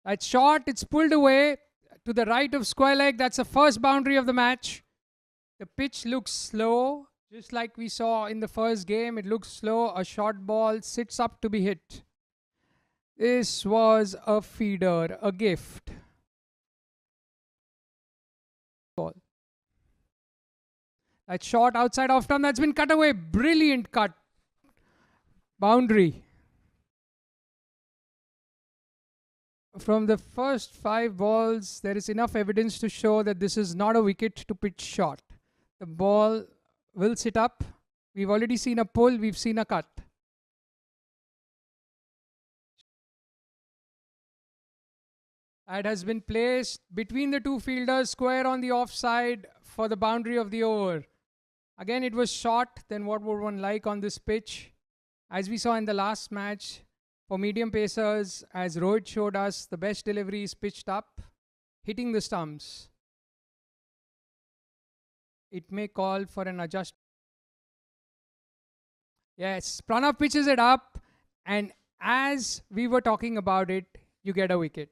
That shot, it's pulled away to the right of square leg. That's the first boundary of the match. The pitch looks slow, just like we saw in the first game. It looks slow. A short ball sits up to be hit. This was a feeder, a gift. Ball. That shot outside off turn, that's been cut away. Brilliant cut. Boundary. From the first 5 balls, there is enough evidence to show that this is not a wicket to pitch short. The ball will sit up. We've already seen a pull, we've seen a cut. That has been placed between the 2 fielders, square on the offside for the boundary of the over. Again, it was short than what would one like on this pitch. As we saw in the last match, for medium pacers, as Rohit showed us, the best delivery is pitched up, hitting the stumps. It may call for an adjustment. Yes, Pranav pitches it up, and as we were talking about it, you get a wicket.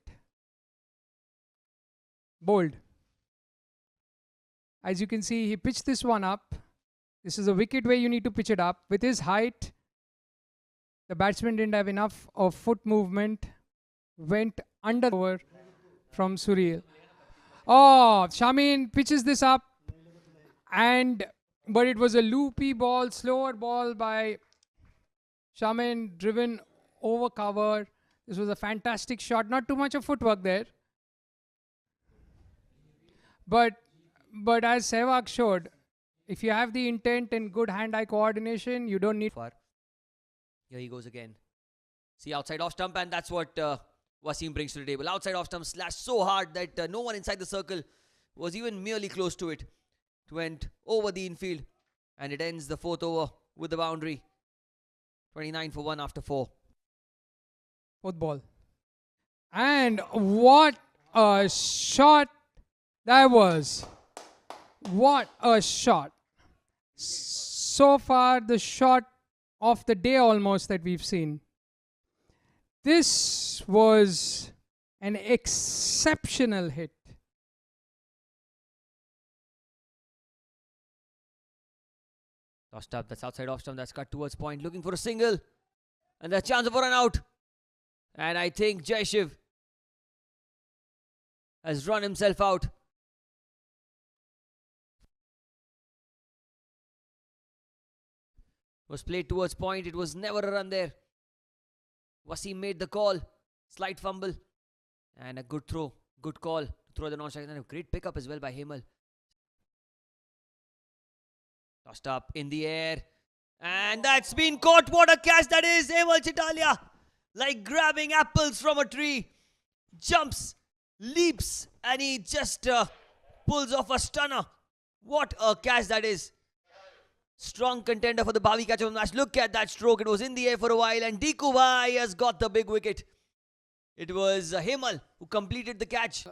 Bold. As you can see, he pitched this one up. This is a wicket where you need to pitch it up. With his height, the batsman didn't have enough of foot movement. Went under over from Surreal. Oh, Shamin pitches this up. But it was a loopy ball, slower ball by Shamin, driven over cover. This was a fantastic shot. Not too much of footwork there. But as Sehwag showed, if you have the intent and good hand-eye coordination, you don't need... Here he goes again. See, outside off stump, and that's what Wasim brings to the table. Outside off stump, slashed so hard that no one inside the circle was even merely close to it. It went over the infield, and it ends the 4th over with the boundary. 29 for 1 after 4. 4th ball. And what a shot that was. What a shot. So far, the shot of the day almost that we've seen. This was an exceptional hit. Tossed up, that's outside off stump, that's cut towards point, looking for a single. And there's a chance of a run out. And I think Jai has run himself out. Was played towards point. It was never a run there. Wasim made the call. Slight fumble. And a good throw. Good call to throw the non-strike. And a great pickup as well by Himal. Tossed up in the air. And that's been caught. What a catch that is. Himal Chitalia. Like grabbing apples from a tree. Jumps. Leaps. And he just pulls off a stunner. What a catch that is. Strong contender for the Bhavi catch of the match. Look at that stroke. It was in the air for a while. And Diku Bhai has got the big wicket. It was Himal who completed the catch.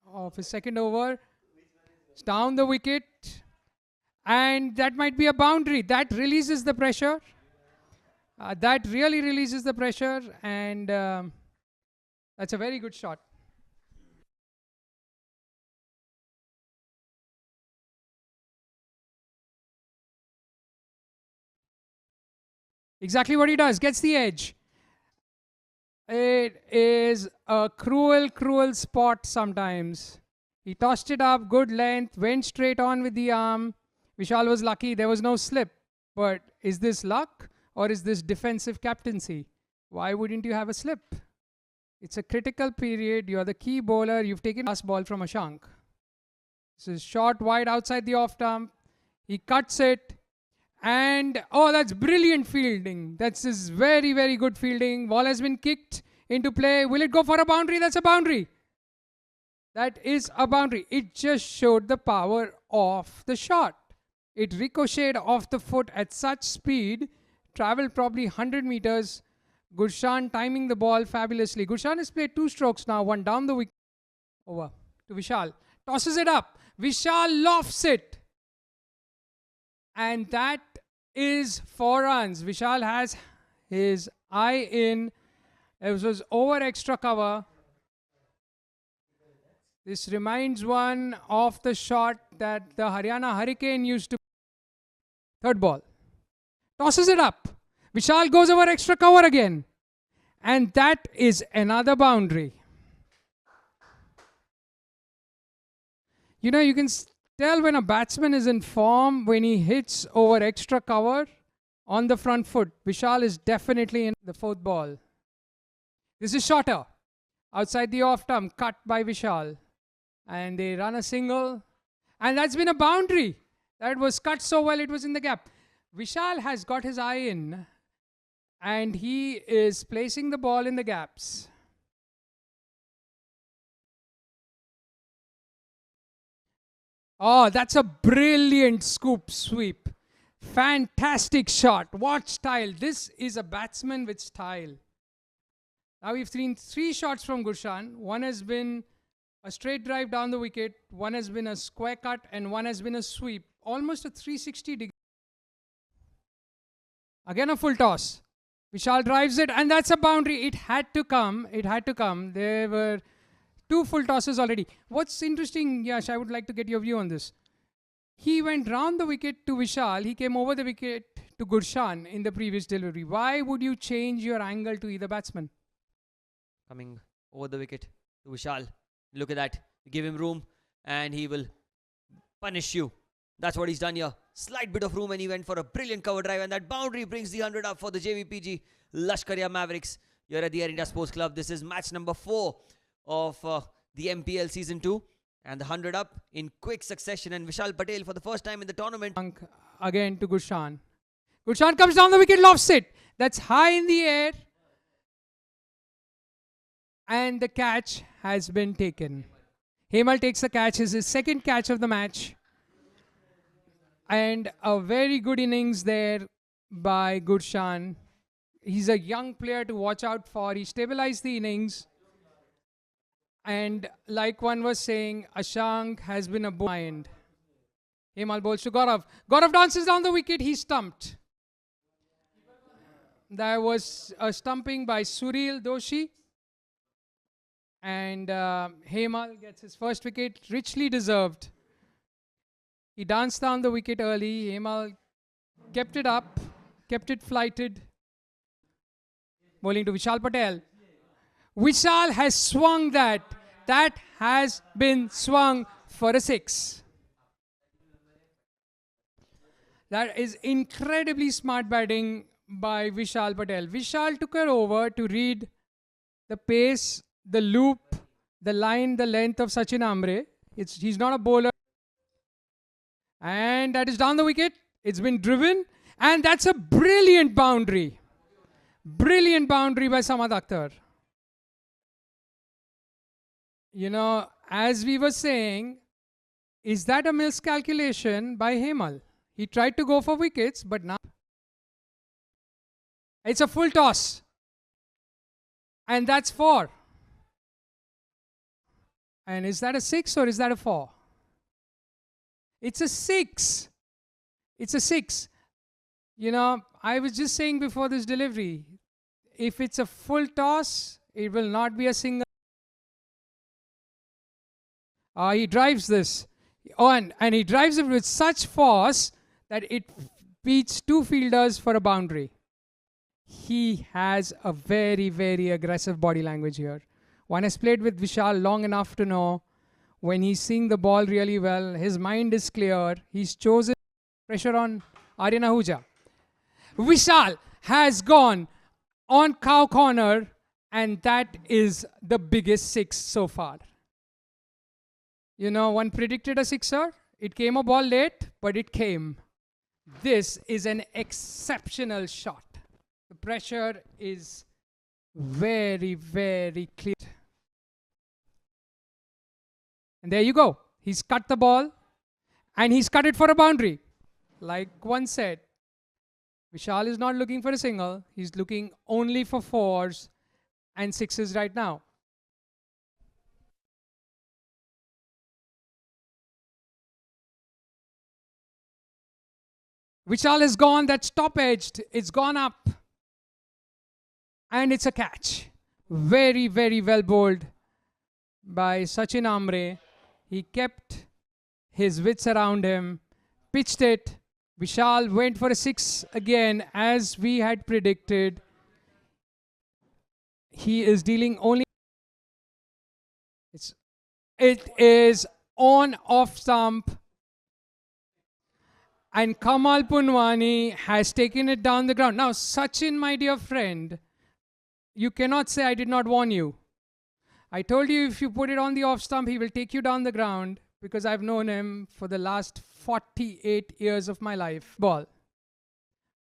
Of his 2nd over. It's down the wicket. And that might be a boundary. That releases the pressure. That really releases the pressure. And that's a very good shot. Exactly what he does. Gets the edge. It is a cruel, cruel spot sometimes. He tossed it up, good length, went straight on with the arm. Vishal was lucky. There was no slip. But is this luck or is this defensive captaincy? Why wouldn't you have a slip? It's a critical period. You're the key bowler. You've taken last ball from Ashank. This is short wide outside the off stump. He cuts it. And, oh, that's brilliant fielding. That's his very, very good fielding. Ball has been kicked into play. Will it go for a boundary? That's a boundary. That is a boundary. It just showed the power of the shot. It ricocheted off the foot at such speed, traveled probably 100 meters. Gurshan timing the ball fabulously. Gurshan has played 2 strokes now, one down the wicket. Over to Vishal. Tosses it up. Vishal lofts it. And that is 4 runs. Vishal has his eye in. It was over extra cover. This reminds one of the shot that the Haryana Hurricane used to. Third ball. Tosses it up. Vishal goes over extra cover again. And that is another boundary. You know, you can tell when a batsman is in form when he hits over extra cover on the front foot. Vishal is definitely in the fourth ball. This is shorter. Outside the off stump, cut by Vishal. And they run a single. And that's been a boundary. That was cut so well, it was in the gap. Vishal has got his eye in. And he is placing the ball in the gaps. Oh, that's a brilliant scoop sweep. Fantastic shot. What style. This is a batsman with style. Now we've seen 3 shots from Gurshan. One has been a straight drive down the wicket. One has been a square cut. And one has been a sweep. Almost a 360 degree. Again a full toss. Vishal drives it. And that's a boundary. It had to come. It had to come. There were 2 full tosses already. What's interesting, Yash, I would like to get your view on this. He went round the wicket to Vishal. He came over the wicket to Gurshan in the previous delivery. Why would you change your angle to either batsman? Coming over the wicket to Vishal. Look at that. Give him room and he will punish you. That's what he's done here. Slight bit of room and he went for a brilliant cover drive. And that boundary brings the 100 up for the Jvpg Lashkaria Mavericks. You're at the Air India Sports Club. This is match number 4 of the MPL Season 2. And the 100 up in quick succession. And Vishal Patel for the first time in the tournament. Again to Gurshan. Gurshan comes down the wicket, lofts it. That's high in the air. And the catch has been taken. Hemal takes the catch. It's his second catch of the match. And a very good innings there by Gurshan. He's a young player to watch out for. He stabilized the innings. And like one was saying, Ashank has been a mind. Hemal bowls to Gaurav. Gaurav dances down the wicket. He's stumped. There was a stumping by Suril Doshi. And Hemal gets his first wicket, richly deserved. He danced down the wicket early. Hemal kept it up, kept it flighted. Bowling to Vishal Patel. Vishal has swung that. That has been swung for a 6. That is incredibly smart batting by Vishal Patel. Vishal took her over to read the pace, the loop, the line, the length of Sachin Ambre. He's not a bowler. And that is down the wicket. It's been driven. And that's a brilliant boundary. Brilliant boundary by Samad Akhtar. You know, as we were saying, is that a miscalculation by Hemal? He tried to go for wickets, but now it's a full toss. And that's 4. And is that a 6 or is that a 4? It's a 6. It's a 6. You know, I was just saying before this delivery, if it's a full toss, it will not be a single. He drives this on, and he drives it with such force that it beats 2 fielders for a boundary. He has a very, very aggressive body language here. One has played with Vishal long enough to know when he's seeing the ball really well, his mind is clear. He's chosen pressure on Aryan Ahuja. Vishal has gone on cow corner, and that is the biggest 6 so far. You know, one predicted a 6er. It came a ball late, but it came. This is an exceptional shot. The pressure is very, very clear. And there you go. He's cut the ball and he's cut it for a boundary. Like one said, Vishal is not looking for a single. He's looking only for 4s and 6s right now. Vishal is gone. That's top edged. It's gone up. And it's a catch. Very, very well bowled by Sachin Amre. He kept his wits around him, pitched it. Vishal went for a six again, as we had predicted. He is dealing only. It is on off stump, and Kamal Punwani has taken it down the ground. Now, Sachin, my dear friend, you cannot say I did not warn you. I told you if you put it on the off stump, he will take you down the ground, because I've known him for the last 48 years of my life. Ball.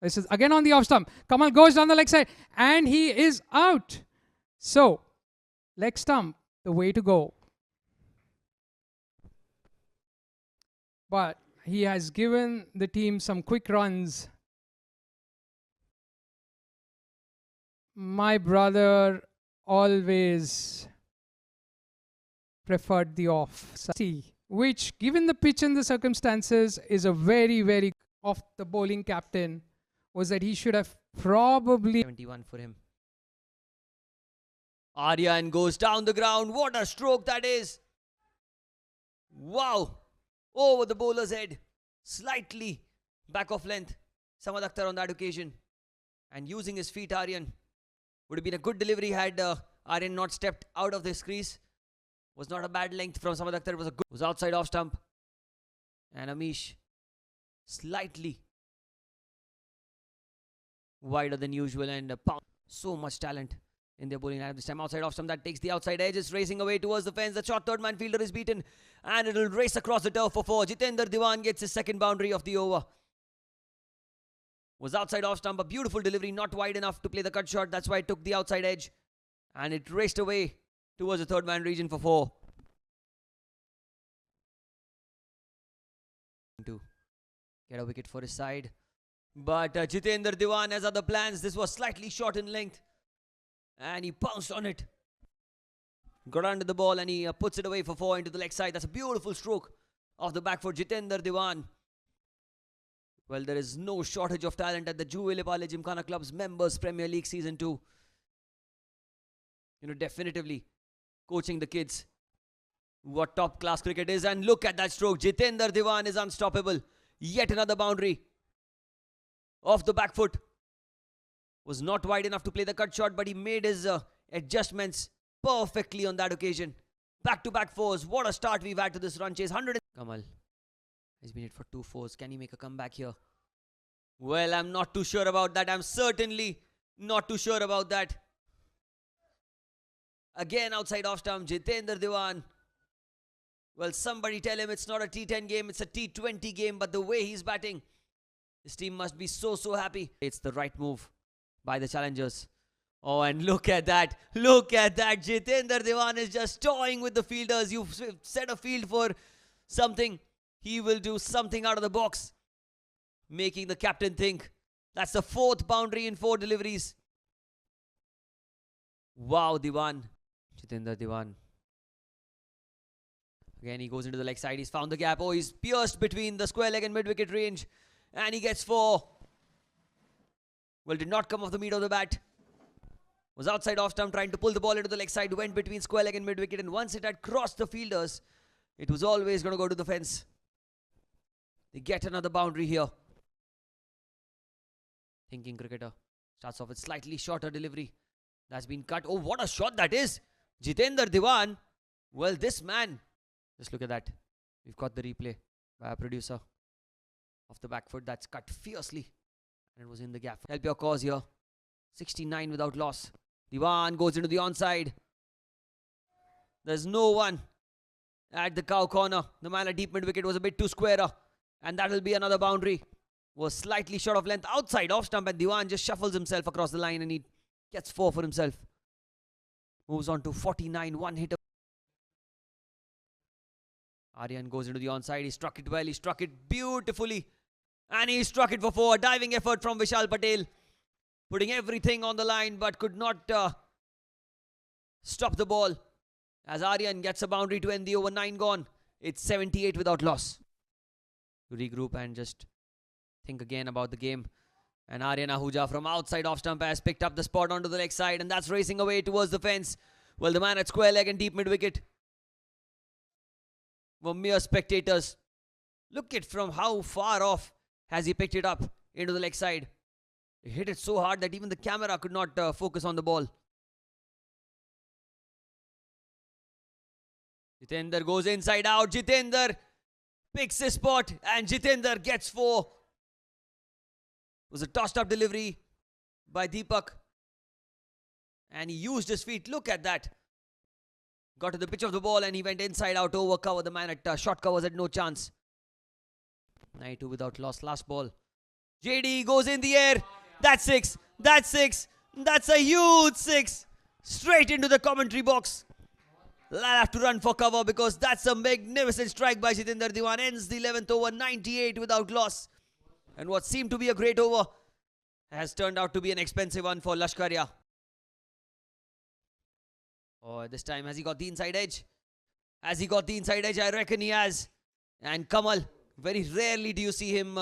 This is again on the off stump. Kamal goes down the leg side and he is out. So, leg stump, the way to go. But he has given the team some quick runs. My brother always preferred the off, which, given the pitch and the circumstances, is a very, very off the bowling captain, was that he should have probably 71 for him. Aryan goes down the ground. What a stroke that is. Wow. Over the bowler's head. Slightly back of length. Samad Akhtar on that occasion. And using his feet, Aryan. Would have been a good delivery had Aryan not stepped out of this crease. Was not a bad length from Samad Akhtar. Was outside off stump. And Amish slightly wider than usual, and so much talent in their bowling lineup. This time outside off stump, that takes the outside edge. It's racing away towards the fence. The short third man fielder is beaten, and it'll race across the turf for four. Jitendra Diwan gets his second boundary of the over. Was outside off stump, a beautiful delivery, not wide enough to play the cut shot. That's why it took the outside edge, and it raced away towards the third man region for four. To get a wicket for his side. But Jitendra Diwan has other plans. This was slightly short in length, and he pounced on it. Got under the ball, and he puts it away for four into the leg side. That's a beautiful stroke off the back for Jitendra Diwan. Well, there is no shortage of talent at the Jvpgc Gymkhana Club's Members Premier League Season 2. Definitively coaching the kids what top class cricket is. And look at that stroke. Jitendra Diwan is unstoppable. Yet another boundary off the back foot. Was not wide enough to play the cut shot, but he made his adjustments perfectly on that occasion. Back-to-back fours. What a start we've had to this run chase. 100. Kamal has been hit for 2 fours. Can he make a comeback here? Well, I'm not too sure about that. I'm certainly not too sure about that. Again, outside off stump, Jitendra Diwan. Well, somebody tell him it's not a T10 game, it's a T20 game. But the way he's batting, his team must be so happy. It's the right move by the challengers. Oh, and look at that. Look at that. Jitendra Diwan is just toying with the fielders. You've set a field for something. He will do something out of the box, making the captain think. That's the 4th boundary in 4 deliveries. Wow, Diwan. Jitendra Diwan. Again, he goes into the leg side. He's found the gap. Oh, he's pierced between the square leg and mid-wicket range. And he gets 4. Well, did not come off the meat of the bat. Was outside off stump, trying to pull the ball into the leg side. Went between square leg and mid-wicket. And once it had crossed the fielders, it was always going to go to the fence. They get another boundary here. Thinking cricketer. Starts off with slightly shorter delivery. That's been cut. Oh, what a shot that is. Jitendra Diwan. Well, this man. Just look at that. We've got the replay by our producer. Off the back foot. That's cut fiercely. And it was in the gap. Help your cause here. 69 without loss. Diwan goes into the onside. There's no one at the cow corner. The man at deep mid wicket was a bit too squarer. And that will be another boundary. Was slightly short of length outside off stump, and Diwan just shuffles himself across the line and he gets 4 for himself. Moves on to 49, 1 hit. Aryan goes into the onside. He struck it well. He struck it beautifully. And he struck it for 4. Diving effort from Vishal Patel. Putting everything on the line, but could not stop the ball. As Aryan gets a boundary to end the over. 9 gone. It's 78 without loss. To regroup and just think again about the game. And Aryan Ahuja from outside off stump has picked up the spot onto the leg side, and that's racing away towards the fence. Well, the man at square leg and deep mid wicket were mere spectators. Look at from how far off has he picked it up into the leg side. He hit it so hard that even the camera could not focus on the ball. Jitendra goes inside out. Jitendra picks his spot and Jitendra gets 4. It was a tossed up delivery by Deepak. And he used his feet. Look at that. Got to the pitch of the ball and he went inside out over cover. The man at short covers had no chance. 92 without loss. Last ball. JD goes in the air. That's 6. That's 6. That's a huge 6. Straight into the commentary box. I'll have to run for cover because that's a magnificent strike by Jitendra Diwan. Ends the 11th over 98 without loss. And what seemed to be a great over has turned out to be an expensive one for Lashkaria. Oh, this time has he got the inside edge? Has he got the inside edge? I reckon he has. And Kamal, very rarely do you see him,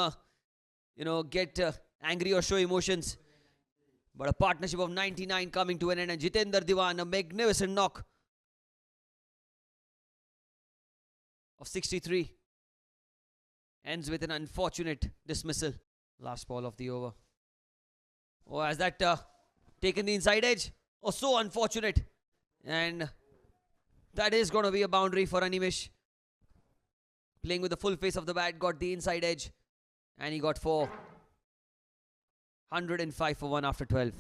get angry or show emotions. But a partnership of 99 coming to an end. And Jitendra Diwan, a magnificent knock of 63. Ends with an unfortunate dismissal. Last ball of the over. Oh, has that taken the inside edge? Oh, so unfortunate. And that is going to be a boundary for Animesh. Playing with the full face of the bat, got the inside edge. And he got 4. 105 for 1 after 12.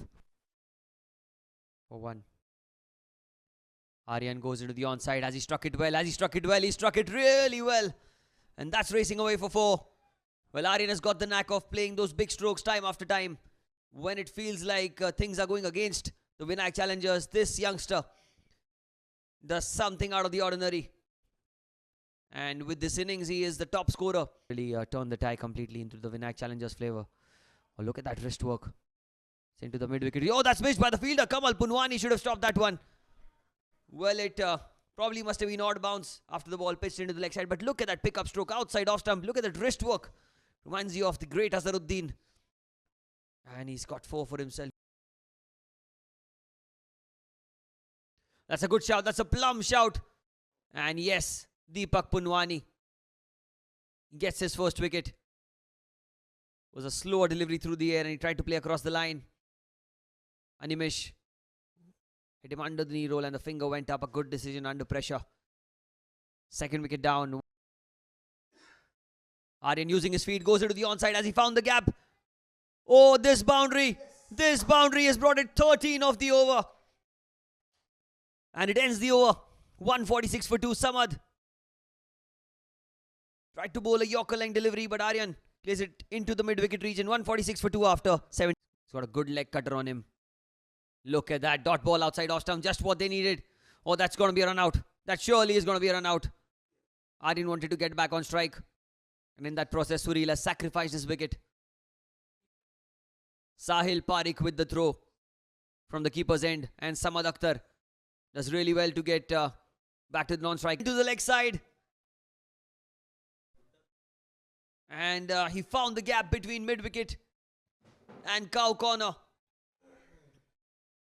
For 1. Aryan goes into the onside. Has he struck it well? Has he struck it well? He struck it really well. And that's racing away for 4. Well, Aryan has got the knack of playing those big strokes time after time. When it feels like things are going against the Vinayak challengers, this youngster does something out of the ordinary. And with this innings, he is the top scorer. Really turned the tie completely into the Vinayak challengers' flavor. Oh, look at that wrist work. It's into the mid-wicket. Oh, that's missed by the fielder. Kamal Punwani should have stopped that one. Well, it probably must have been odd bounce after the ball pitched into the leg side. But look at that pickup stroke outside off stump. Look at that wrist work. Reminds you of the great Azharuddin. And he's got 4 for himself. That's a good shout. That's a plum shout. And yes, Deepak Punwani gets his first wicket. It was a slower delivery through the air and he tried to play across the line. Animesh hit him under the knee roll and the finger went up. A good decision under pressure. Second wicket down. Aryan using his feet goes into the onside as he found the gap. Oh, this boundary. This boundary has brought it 13 of the over. And it ends the over. 146 for 2. Samad tried to bowl a Yorker length delivery, but Aryan plays it into the mid-wicket region. 146 for 2 after 7. He's got a good leg cutter on him. Look at that. Dot ball outside off stump. Just what they needed. Oh, that's going to be a run out. That surely is going to be a run out. Aryan wanted to get back on strike. And in that process, Sureel has sacrificed his wicket. Sahil Parikh with the throw from the keeper's end. And Samad Akhtar does really well to get back to the non-strike. To the leg side. And he found the gap between mid-wicket and cow corner.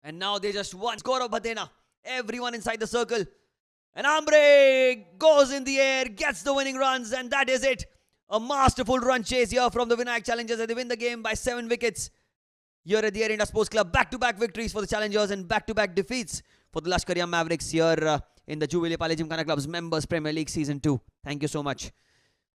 And now they just won. Score of Bhatena. Everyone inside the circle. And Ambre goes in the air, gets the winning runs, and that is it. A masterful run chase here from the Vinayak challengers, and they win the game by 7 wickets. Here at the Air India Sports Club, back-to-back victories for the challengers and back-to-back defeats for the Lashkaria Mavericks here in the Jvpgc Mpl Club's Members Premier League Season 2. Thank you so much.